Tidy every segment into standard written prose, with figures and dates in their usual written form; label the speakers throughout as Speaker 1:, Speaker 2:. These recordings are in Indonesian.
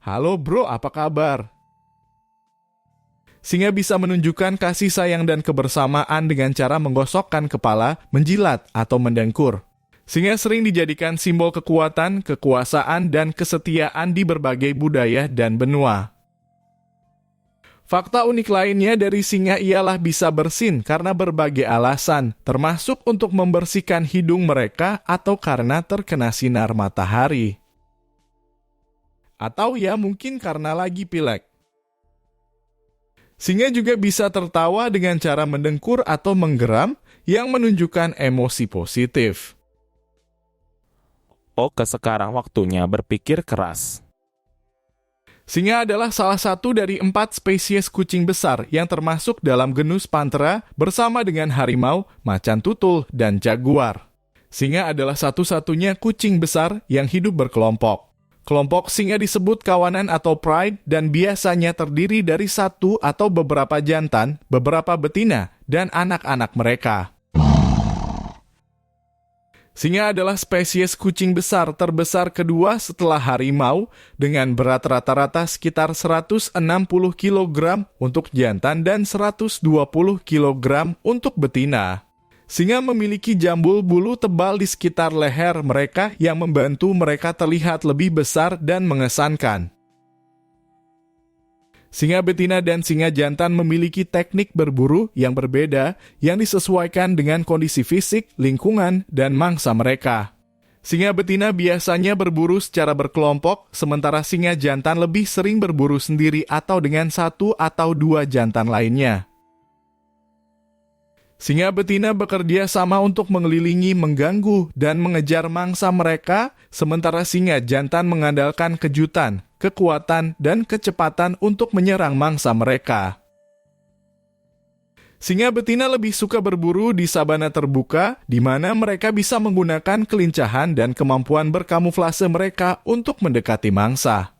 Speaker 1: Halo bro, apa kabar? Singa bisa menunjukkan kasih sayang dan kebersamaan dengan cara menggosokkan kepala, menjilat, atau mendengkur. Singa sering dijadikan simbol kekuatan, kekuasaan, dan kesetiaan di berbagai budaya dan benua. Fakta unik lainnya dari singa ialah bisa bersin karena berbagai alasan, termasuk untuk membersihkan hidung mereka atau karena terkena sinar matahari. Atau ya mungkin karena lagi pilek. Singa juga bisa tertawa dengan cara mendengkur atau menggeram yang menunjukkan emosi positif.
Speaker 2: Oke, sekarang waktunya berpikir keras.
Speaker 1: Singa adalah salah satu dari 4 spesies kucing besar yang termasuk dalam genus Panthera bersama dengan harimau, macan tutul, dan jaguar. Singa adalah satu-satunya kucing besar yang hidup berkelompok. Kelompok singa disebut kawanan atau pride dan biasanya terdiri dari satu atau beberapa jantan, beberapa betina, dan anak-anak mereka. Singa adalah spesies kucing besar terbesar kedua setelah harimau dengan berat rata-rata sekitar 160 kg untuk jantan dan 120 kg untuk betina. Singa memiliki jambul bulu tebal di sekitar leher mereka yang membantu mereka terlihat lebih besar dan mengesankan. Singa betina dan singa jantan memiliki teknik berburu yang berbeda yang disesuaikan dengan kondisi fisik, lingkungan, dan mangsa mereka. Singa betina biasanya berburu secara berkelompok, sementara singa jantan lebih sering berburu sendiri atau dengan 1 atau 2 jantan lainnya. Singa betina bekerja sama untuk mengelilingi, mengganggu, dan mengejar mangsa mereka, sementara singa jantan mengandalkan kejutan, kekuatan, dan kecepatan untuk menyerang mangsa mereka. Singa betina lebih suka berburu di sabana terbuka, di mana mereka bisa menggunakan kelincahan dan kemampuan berkamuflase mereka untuk mendekati mangsa.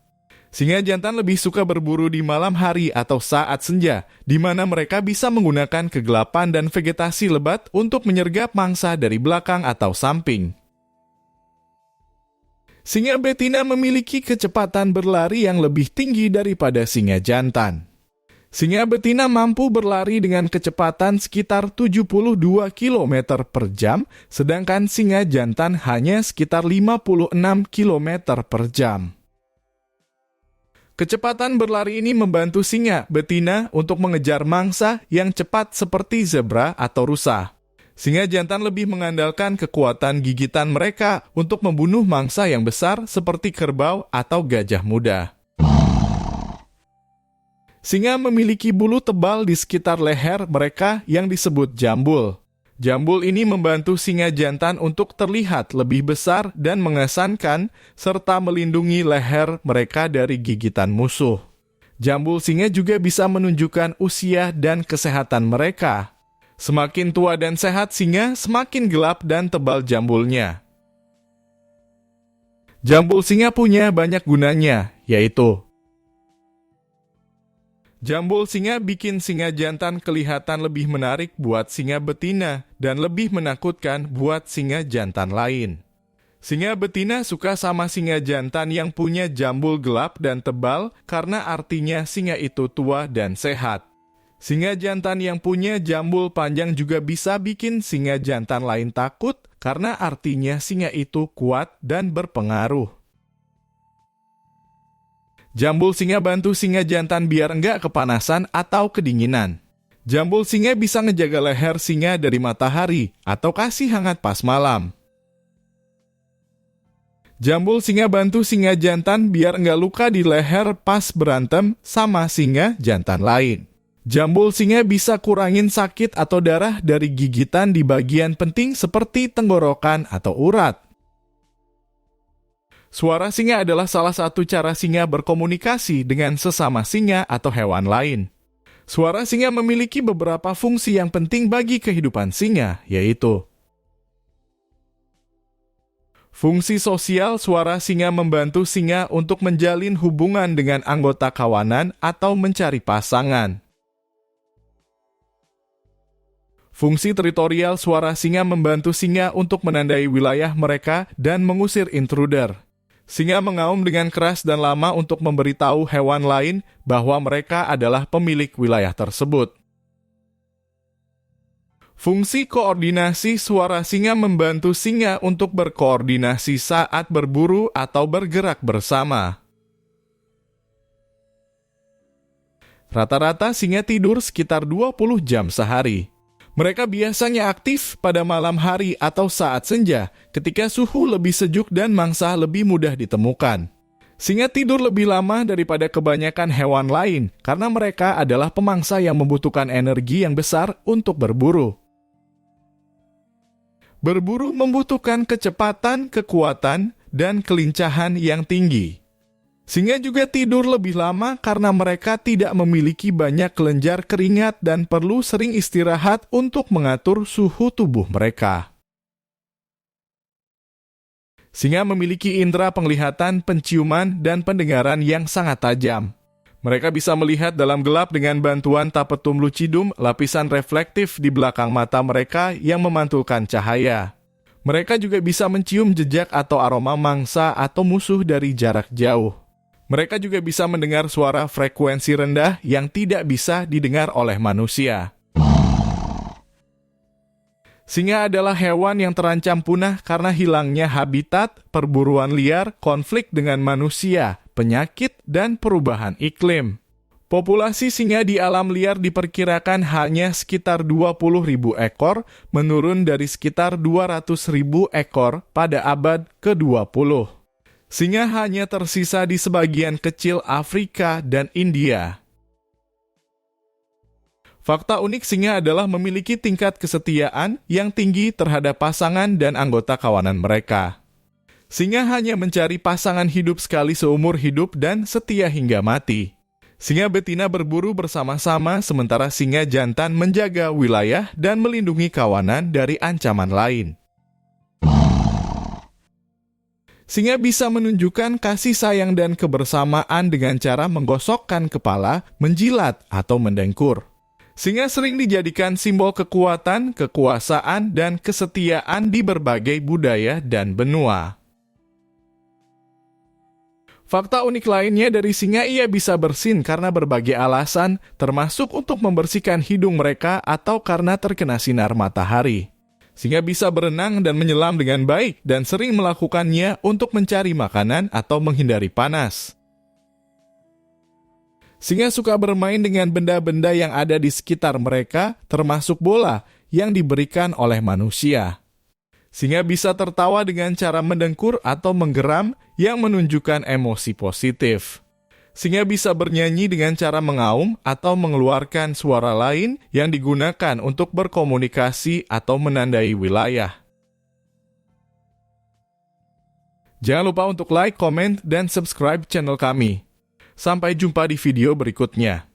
Speaker 1: Singa jantan lebih suka berburu di malam hari atau saat senja, di mana mereka bisa menggunakan kegelapan dan vegetasi lebat untuk menyergap mangsa dari belakang atau samping. Singa betina memiliki kecepatan berlari yang lebih tinggi daripada singa jantan. Singa betina mampu berlari dengan kecepatan sekitar 72 km per jam, sedangkan singa jantan hanya sekitar 56 km per jam. Kecepatan berlari ini membantu singa betina untuk mengejar mangsa yang cepat seperti zebra atau rusa. Singa jantan lebih mengandalkan kekuatan gigitan mereka untuk membunuh mangsa yang besar seperti kerbau atau gajah muda. Singa memiliki bulu tebal di sekitar leher mereka yang disebut jambul. Jambul ini membantu singa jantan untuk terlihat lebih besar dan mengesankan, serta melindungi leher mereka dari gigitan musuh. Jambul singa juga bisa menunjukkan usia dan kesehatan mereka. Semakin tua dan sehat singa, semakin gelap dan tebal jambulnya. Jambul singa punya banyak gunanya, yaitu jambul singa bikin singa jantan kelihatan lebih menarik buat singa betina dan lebih menakutkan buat singa jantan lain. Singa betina suka sama singa jantan yang punya jambul gelap dan tebal karena artinya singa itu tua dan sehat. Singa jantan yang punya jambul panjang juga bisa bikin singa jantan lain takut karena artinya singa itu kuat dan berpengaruh. Jambul singa bantu singa jantan biar enggak kepanasan atau kedinginan. Jambul singa bisa ngejaga leher singa dari matahari atau kasih hangat pas malam. Jambul singa bantu singa jantan biar enggak luka di leher pas berantem sama singa jantan lain. Jambul singa bisa kurangin sakit atau darah dari gigitan di bagian penting seperti tenggorokan atau urat. Suara singa adalah salah satu cara singa berkomunikasi dengan sesama singa atau hewan lain. Suara singa memiliki beberapa fungsi yang penting bagi kehidupan singa, yaitu fungsi sosial. Suara singa membantu singa untuk menjalin hubungan dengan anggota kawanan atau mencari pasangan. Fungsi teritorial. Suara singa membantu singa untuk menandai wilayah mereka dan mengusir intruder. Singa mengaum dengan keras dan lama untuk memberitahu hewan lain bahwa mereka adalah pemilik wilayah tersebut. Fungsi koordinasi suara singa membantu singa untuk berkoordinasi saat berburu atau bergerak bersama. Rata-rata singa tidur sekitar 20 jam sehari. Mereka biasanya aktif pada malam hari atau saat senja, ketika suhu lebih sejuk dan mangsa lebih mudah ditemukan. Singa tidur lebih lama daripada kebanyakan hewan lain karena mereka adalah pemangsa yang membutuhkan energi yang besar untuk berburu. Berburu membutuhkan kecepatan, kekuatan, dan kelincahan yang tinggi. Singa juga tidur lebih lama karena mereka tidak memiliki banyak kelenjar keringat dan perlu sering istirahat untuk mengatur suhu tubuh mereka. Singa memiliki indera penglihatan, penciuman, dan pendengaran yang sangat tajam. Mereka bisa melihat dalam gelap dengan bantuan tapetum lucidum, lapisan reflektif di belakang mata mereka yang memantulkan cahaya. Mereka juga bisa mencium jejak atau aroma mangsa atau musuh dari jarak jauh. Mereka juga bisa mendengar suara frekuensi rendah yang tidak bisa didengar oleh manusia. Singa adalah hewan yang terancam punah karena hilangnya habitat, perburuan liar, konflik dengan manusia, penyakit, dan perubahan iklim. Populasi singa di alam liar diperkirakan hanya sekitar 20.000 ekor, menurun dari sekitar 200.000 ekor pada abad ke-20. Singa hanya tersisa di sebagian kecil Afrika dan India. Fakta unik singa adalah memiliki tingkat kesetiaan yang tinggi terhadap pasangan dan anggota kawanan mereka. Singa hanya mencari pasangan hidup sekali seumur hidup dan setia hingga mati. Singa betina berburu bersama-sama sementara singa jantan menjaga wilayah dan melindungi kawanan dari ancaman lain. Singa bisa menunjukkan kasih sayang dan kebersamaan dengan cara menggosokkan kepala, menjilat, atau mendengkur. Singa sering dijadikan simbol kekuatan, kekuasaan, dan kesetiaan di berbagai budaya dan benua. Fakta unik lainnya dari singa, ia bisa bersin karena berbagai alasan, termasuk untuk membersihkan hidung mereka atau karena terkena sinar matahari. Singa bisa berenang dan menyelam dengan baik dan sering melakukannya untuk mencari makanan atau menghindari panas. Singa suka bermain dengan benda-benda yang ada di sekitar mereka, termasuk bola yang diberikan oleh manusia. Singa bisa tertawa dengan cara mendengkur atau menggeram yang menunjukkan emosi positif. Singa bisa bernyanyi dengan cara mengaum atau mengeluarkan suara lain yang digunakan untuk berkomunikasi atau menandai wilayah. Jangan lupa untuk like, komen, dan subscribe channel kami. Sampai jumpa di video berikutnya.